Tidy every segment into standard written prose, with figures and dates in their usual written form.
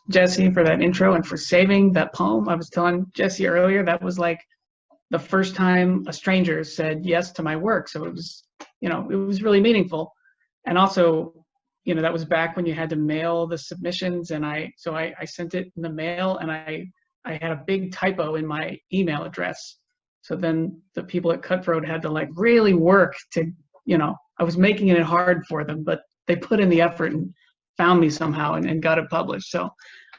Jesse, for that intro and for saving that poem. I was telling Jesse earlier that was like the first time a stranger said yes to my work. So it was, it was really meaningful. And also, that was back when you had to mail the submissions, and I sent it in the mail, and I had a big typo in my email address. So then the people at Cutthroat had to like really work to, I was making it hard for them, but they put in the effort and found me somehow and got it published. So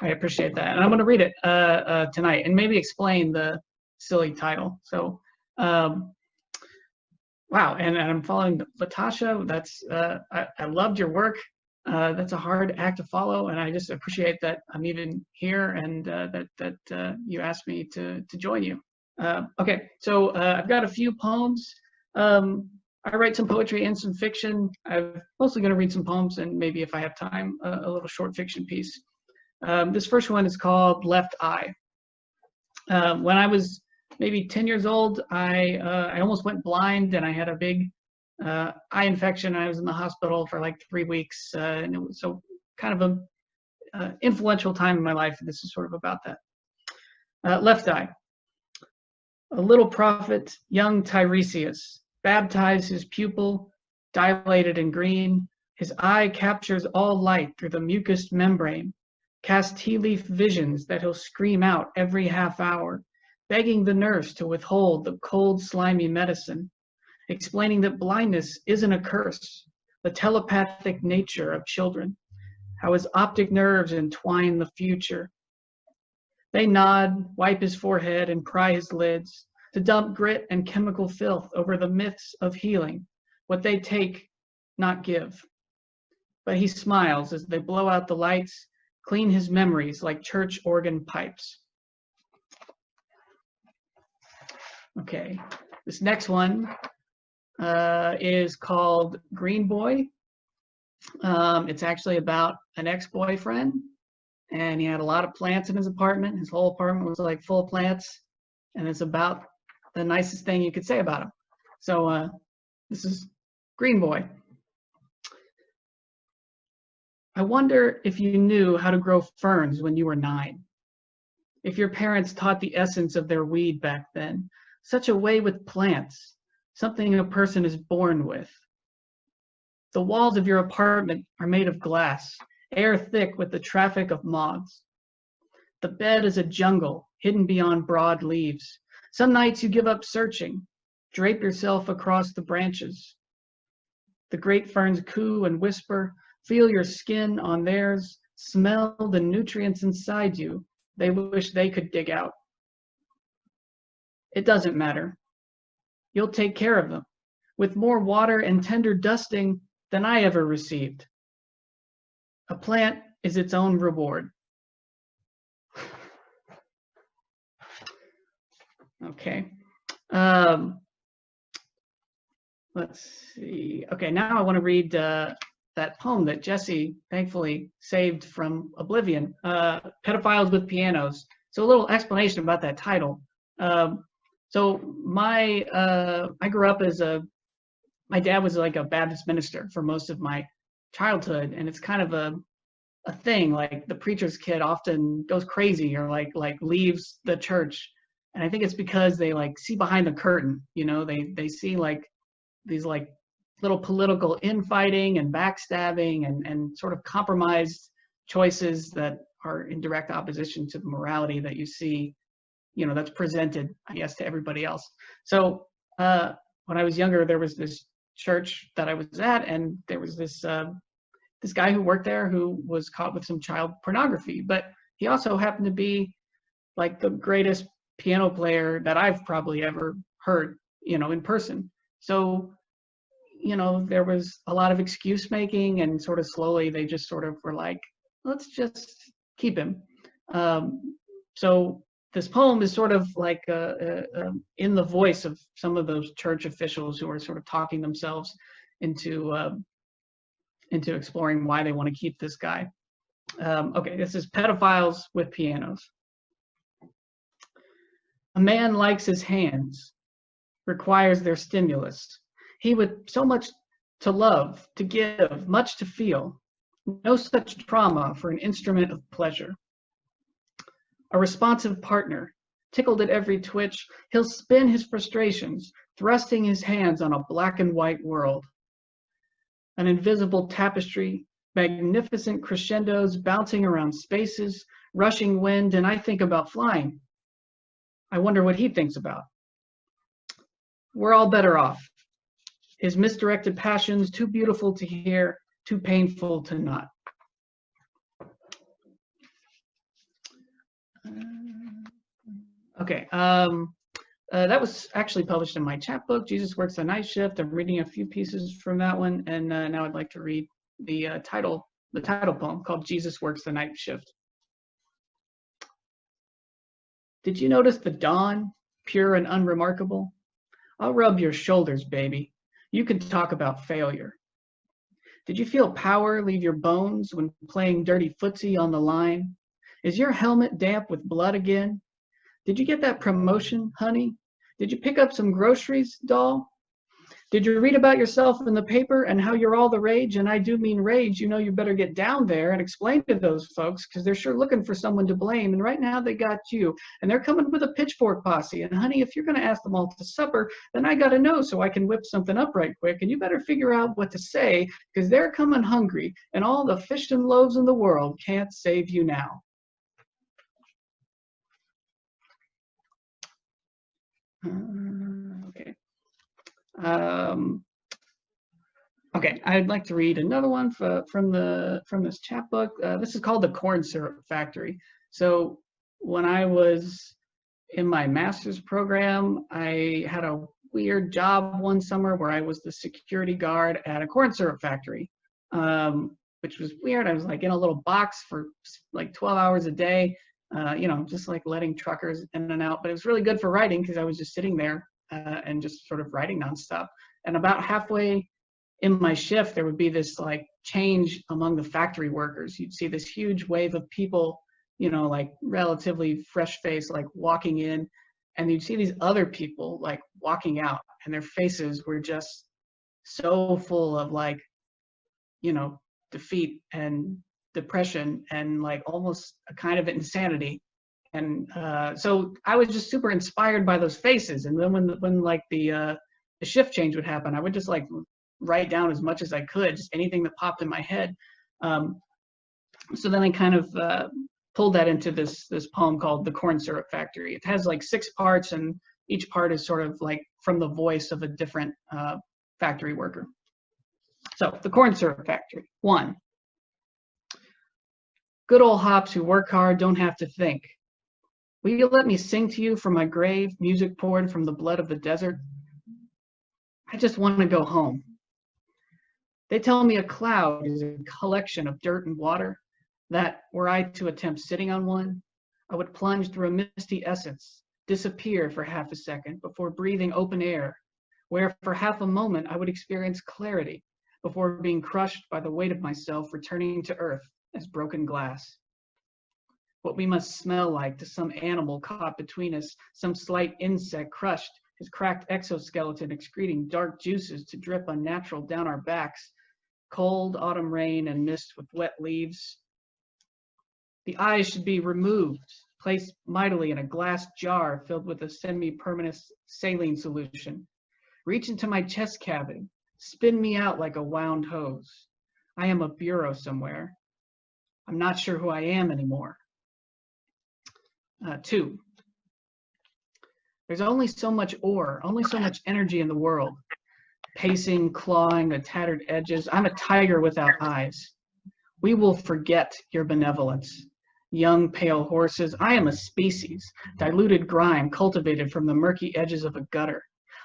I appreciate that. And I'm going to read it tonight and maybe explain the silly title. So, wow. And I'm following Latasha. That's, I loved your work. That's a hard act to follow. And I just appreciate that I'm even here and that you asked me to join you. Okay. So I've got a few poems. I write some poetry and some fiction. I'm mostly going to read some poems and maybe if I have time, a little short fiction piece. This first one is called Left Eye. When I was maybe 10 years old, I almost went blind and I had a big eye infection. I was in the hospital for like 3 weeks. And it was so kind of a influential time in my life. And this is sort of about that. Left Eye. A little prophet, young Tiresias, baptized his pupil, dilated and green. His eye captures all light through the mucous membrane, casts tea leaf visions that he'll scream out every half hour, begging the nurse to withhold the cold, slimy medicine, explaining that blindness isn't a curse, the telepathic nature of children, how his optic nerves entwine the future. They nod, wipe his forehead, and pry his lids, to dump grit and chemical filth over the myths of healing, what they take, not give. But he smiles as they blow out the lights, clean his memories like church organ pipes. Okay, this next one is called Green Boy. It's actually about an ex-boyfriend, and he had a lot of plants in his apartment. His whole apartment was like full of plants, and it's about the nicest thing you could say about him. So this is Green Boy. I wonder if you knew how to grow ferns when you were 9. If your parents taught the essence of their weed back then, such a way with plants, something a person is born with. The walls of your apartment are made of glass, air thick with the traffic of moths. The bed is a jungle, hidden beyond broad leaves. Some nights you give up searching, drape yourself across the branches. The great ferns coo and whisper, feel your skin on theirs, smell the nutrients inside you they wish they could dig out. It doesn't matter. You'll take care of them, with more water and tender dusting than I ever received. A plant is its own reward. Okay. Let's see. Okay, now I want to read that poem that Jesse thankfully saved from oblivion, Pedophiles with Pianos. So a little explanation about that title. So I grew up as my dad was like a Baptist minister for most of my childhood, and it's kind of a thing, like the preacher's kid often goes crazy or like leaves the church. And I think it's because they like see behind the curtain, they see like these like little political infighting and backstabbing and sort of compromised choices that are in direct opposition to the morality that you see, that's presented, I guess, to everybody else. So when I was younger, there was this church that I was at, and there was this guy who worked there who was caught with some child pornography, but he also happened to be like the greatest piano player that I've probably ever heard, in person. So, there was a lot of excuse making, and sort of slowly they just sort of were like, let's just keep him. So this poem is sort of like in the voice of some of those church officials who are sort of talking themselves into exploring why they want to keep this guy. Okay, this is Pedophiles with Pianos. A man likes his hands, requires their stimulus. He with so much to love, to give, much to feel. No such trauma for an instrument of pleasure. A responsive partner, tickled at every twitch, he'll spin his frustrations, thrusting his hands on a black and white world. An invisible tapestry, magnificent crescendos bouncing around spaces, rushing wind, and I think about flying. I wonder what he thinks about. We're all better off. His misdirected passions, too beautiful to hear, too painful to not. Okay, that was actually published in my chapbook, Jesus Works the Night Shift. I'm reading a few pieces from that one, and now I'd like to read the title poem called Jesus Works the Night Shift. Did you notice the dawn, pure and unremarkable? I'll rub your shoulders, baby. You can talk about failure. Did you feel power leave your bones when playing dirty footsie on the line? Is your helmet damp with blood again? Did you get that promotion, honey? Did you pick up some groceries, doll? Did you read about yourself in the paper and how you're all the rage? And I do mean rage. You know you better get down there and explain to those folks because they're sure looking for someone to blame. And right now they got you. And they're coming with a pitchfork posse. And honey, if you're going to ask them all to supper, then I got to know so I can whip something up right quick. And you better figure out what to say because they're coming hungry. And all the fish and loaves in the world can't save you now. Okay. Okay, I'd like to read another one from this chapbook. This is called The Corn Syrup Factory. So when I was in my master's program, I had a weird job one summer where I was the security guard at a corn syrup factory, which was weird. I was like in a little box for like 12 hours a day. Just like letting truckers in and out, but it was really good for writing because I was just sitting there and just sort of writing nonstop. And about halfway in my shift, there would be this like change among the factory workers. You'd see this huge wave of people, like relatively fresh face, like walking in, and you'd see these other people like walking out, and their faces were just so full of like, defeat and depression and like almost a kind of insanity. And so I was just super inspired by those faces. And then when like the shift change would happen, I would just like write down as much as I could, just anything that popped in my head. So then I kind of pulled that into this poem called The Corn Syrup Factory. It has like 6 parts, and each part is sort of like from the voice of a different factory worker. So The Corn Syrup Factory. 1. Good old hops who work hard don't have to think. Will you let me sing to you from my grave, music poured from the blood of the desert? I just want to go home. They tell me a cloud is a collection of dirt and water, that were I to attempt sitting on one, I would plunge through a misty essence, disappear for half a second before breathing open air, where for half a moment I would experience clarity before being crushed by the weight of myself returning to earth as broken glass. What we must smell like to some animal caught between us, some slight insect crushed, his cracked exoskeleton excreting dark juices to drip unnatural down our backs, cold autumn rain and mist with wet leaves. The eyes should be removed, placed mightily in a glass jar filled with a semi-permanent saline solution. Reach into my chest cavity, spin me out like a wound hose. I am a bureau somewhere. I'm not sure who I am anymore. 2. There's only so much ore, only so much energy in the world. Pacing, clawing the tattered edges. I'm a tiger without eyes. We will forget your benevolence. Young, pale horses. I am a species, diluted grime cultivated from the murky edges of a gutter.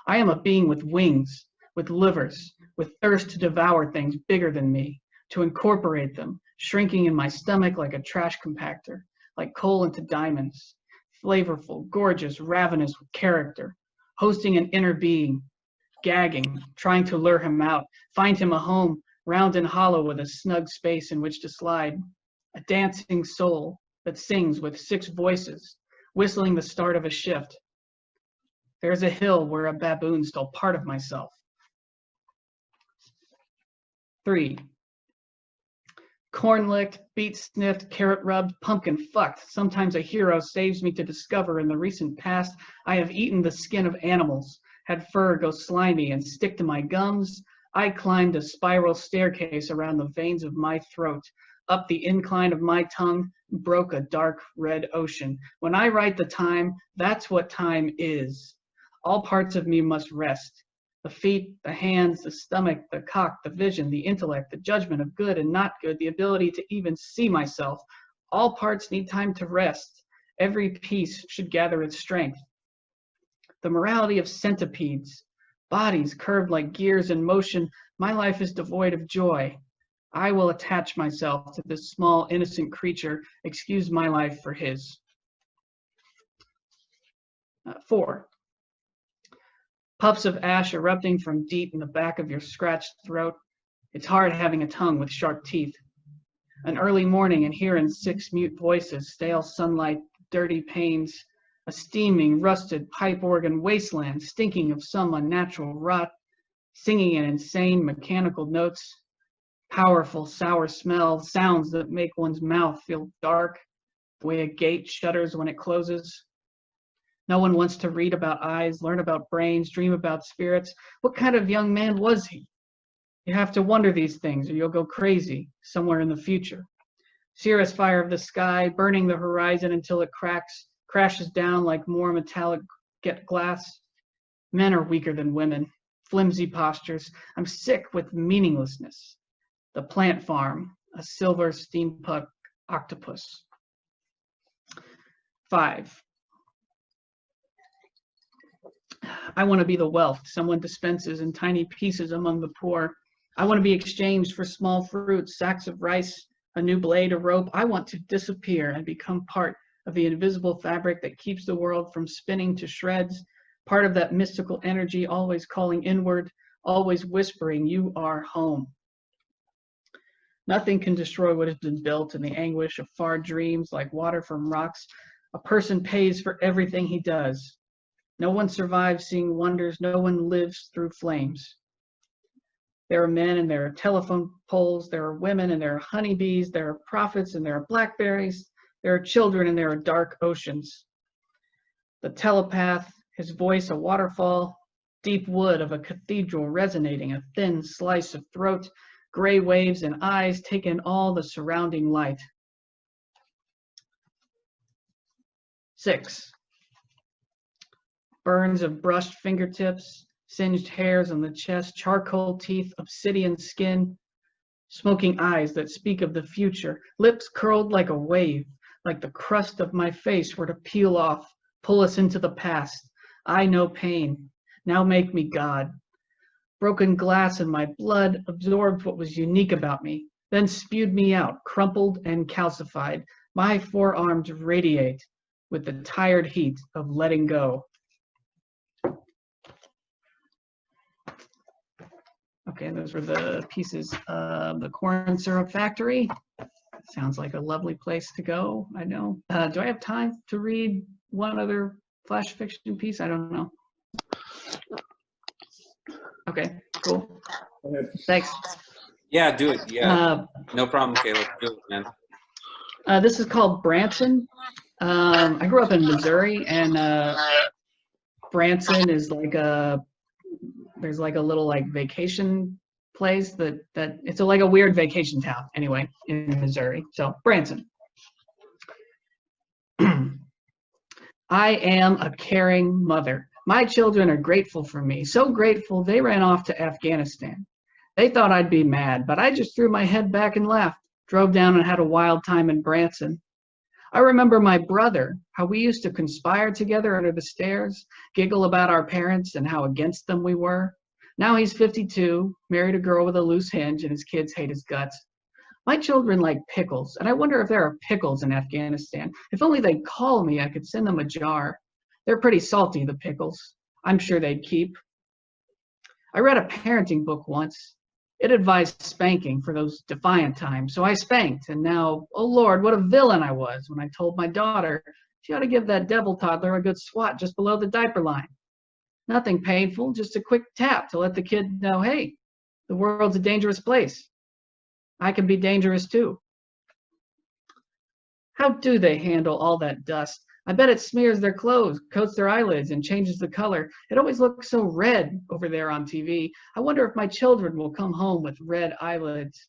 I am a being with wings, with livers, with thirst to devour things bigger than me, to incorporate them, shrinking in my stomach like a trash compactor, like coal into diamonds, flavorful, gorgeous, ravenous with character, hosting an inner being, gagging, trying to lure him out, find him a home, round and hollow with a snug space in which to slide, a dancing soul that sings with 6 voices, whistling the start of a shift. There's a hill where a baboon stole part of myself. 3. Corn licked, beet sniffed, carrot rubbed, pumpkin fucked. Sometimes a hero saves me to discover in the recent past I have eaten the skin of animals, had fur go slimy and stick to my gums. I climbed a spiral staircase around the veins of my throat, up the incline of my tongue, broke a dark red ocean. When I write the time, that's what time is. All parts of me must rest. The feet, the hands, the stomach, the cock, the vision, the intellect, the judgment of good and not good, the ability to even see myself. All parts need time to rest. Every piece should gather its strength. The morality of centipedes, bodies curved like gears in motion. My life is devoid of joy. I will attach myself to this small, innocent creature, excuse my life for his. 4. Puffs of ash erupting from deep in the back of your scratched throat. It's hard having a tongue with sharp teeth. An early morning and hearing 6 mute voices, stale sunlight, dirty panes, a steaming, rusted pipe organ wasteland stinking of some unnatural rot, singing in insane mechanical notes, powerful sour smell, sounds that make one's mouth feel dark, the way a gate shudders when it closes. No one wants to read about eyes, learn about brains, dream about spirits. What kind of young man was he? You have to wonder these things or you'll go crazy somewhere in the future. Cirrus fire of the sky, burning the horizon until it crashes down like more metallic glass. Men are weaker than women, flimsy postures. I'm sick with meaninglessness. The plant farm, a silver steampunk octopus. 5. I want to be the wealth someone dispenses in tiny pieces among the poor. I want to be exchanged for small fruits, sacks of rice, a new blade, a rope. I want to disappear and become part of the invisible fabric that keeps the world from spinning to shreds, part of that mystical energy always calling inward, always whispering, you are home. Nothing can destroy what has been built in the anguish of far dreams like water from rocks. A person pays for everything he does. No one survives seeing wonders. No one lives through flames. There are men and there are telephone poles. There are women and there are honeybees. There are prophets and there are blackberries. There are children and there are dark oceans. The telepath, his voice a waterfall, deep wood of a cathedral resonating, a thin slice of throat, gray waves and eyes take in all the surrounding light. 6. Burns of brushed fingertips, singed hairs on the chest, charcoal teeth, obsidian skin, smoking eyes that speak of the future, lips curled like a wave, like the crust of my face were to peel off, pull us into the past. I know pain. Now make me God. Broken glass in my blood absorbed what was unique about me, then spewed me out, crumpled and calcified. My forearms radiate with the tired heat of letting go. Okay, those were the pieces of the corn syrup factory. Sounds like a lovely place to go. I know. Do I have time to read one other flash fiction piece? I don't know. Okay, cool. Thanks. Yeah, do it. Yeah, no problem, Caleb. Do it, man. This is called Branson. I grew up in Missouri, and Branson is like there's like a little like vacation place that it's like a weird vacation town anyway in Missouri. So Branson. I am a caring mother. My children are grateful for me, so grateful they ran off to Afghanistan. They thought I'd be mad, but I just threw my head back and laughed, drove down and had a wild time in Branson. I remember my brother, how we used to conspire together under the stairs, giggle about our parents and how against them we were. Now he's 52, married a girl with a loose hinge, and his kids hate his guts. My children like pickles, and I wonder if there are pickles in Afghanistan. If only they'd call me, I could send them a jar. They're pretty salty, the pickles. I'm sure they'd keep. I read a parenting book once. It advised spanking for those defiant times, so I spanked, and now, oh Lord, what a villain I was when I told my daughter she ought to give that devil toddler a good swat just below the diaper line. Nothing painful, just a quick tap to let the kid know, hey, the world's a dangerous place. I can be dangerous too. How do they handle all that dust? I bet it smears their clothes, coats their eyelids, and changes the color. It always looks so red over there on TV. I wonder if my children will come home with red eyelids.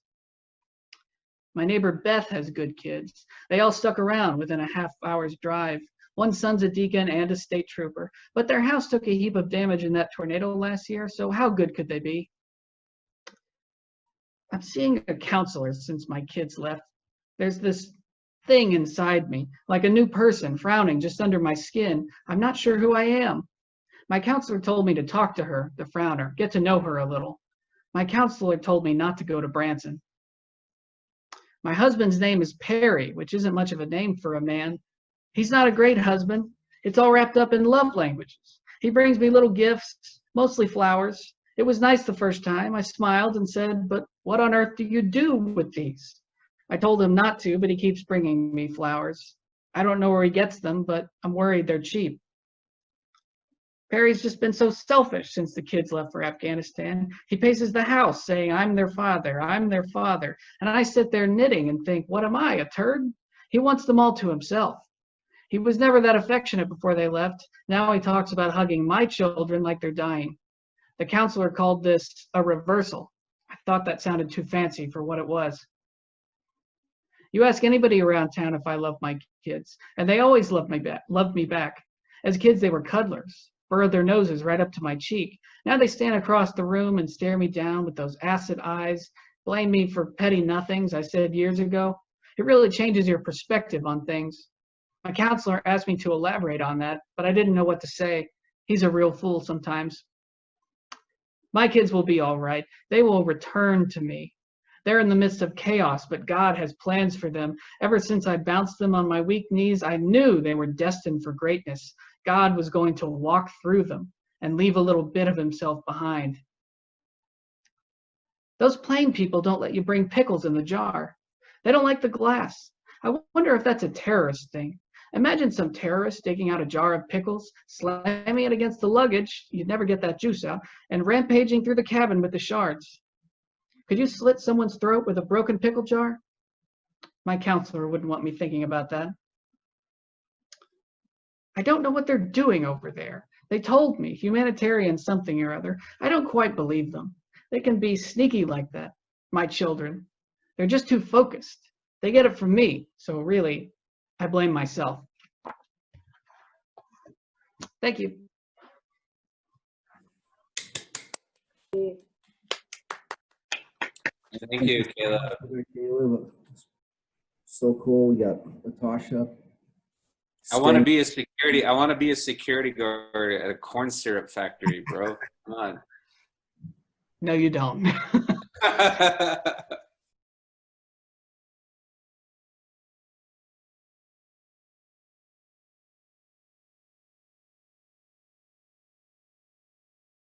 My neighbor Beth has good kids. They all stuck around within a half-hour's drive. One son's a deacon and a state trooper, but their house took a heap of damage in that tornado last year, so how good could they be? I'm seeing a counselor since my kids left. There's this thing inside me, like a new person frowning just under my skin. I'm not sure who I am. My counselor told me to talk to her, the frowner, get to know her a little. My counselor told me not to go to Branson. My husband's name is Perry, which isn't much of a name for a man. He's not a great husband. It's all wrapped up in love languages. He brings me little gifts, mostly flowers. It was nice the first time. I smiled and said, "But what on earth do you do with these?" I told him not to, but he keeps bringing me flowers. I don't know where he gets them, but I'm worried they're cheap. Perry's just been so selfish since the kids left for Afghanistan. He paces the house saying, "I'm their father, I'm their father." And I sit there knitting and think, what am I, a turd? He wants them all to himself. He was never that affectionate before they left. Now he talks about hugging my children like they're dying. The counselor called this a reversal. I thought that sounded too fancy for what it was. You ask anybody around town if I love my kids, and they always loved me back. As kids, they were cuddlers, burrowed their noses right up to my cheek. Now they stand across the room and stare me down with those acid eyes, blame me for petty nothings I said years ago. It really changes your perspective on things. My counselor asked me to elaborate on that, but I didn't know what to say. He's a real fool sometimes. My kids will be all right. They will return to me. They're in the midst of chaos, but God has plans for them. Ever since I bounced them on my weak knees, I knew they were destined for greatness. God was going to walk through them and leave a little bit of himself behind. Those plane people don't let you bring pickles in the jar. They don't like the glass. I wonder if that's a terrorist thing. Imagine some terrorist taking out a jar of pickles, slamming it against the luggage, you'd never get that juice out, and rampaging through the cabin with the shards. Could you slit someone's throat with a broken pickle jar? My counselor wouldn't want me thinking about that. I don't know what they're doing over there. They told me, humanitarian something or other. I don't quite believe them. They can be sneaky like that, my children. They're just too focused. They get it from me, so really, I blame myself. Thank you. Thank you, Caleb. So cool. We got Natasha. I want to be a security. I want to be a security guard at a corn syrup factory, bro. Come on. No, you don't.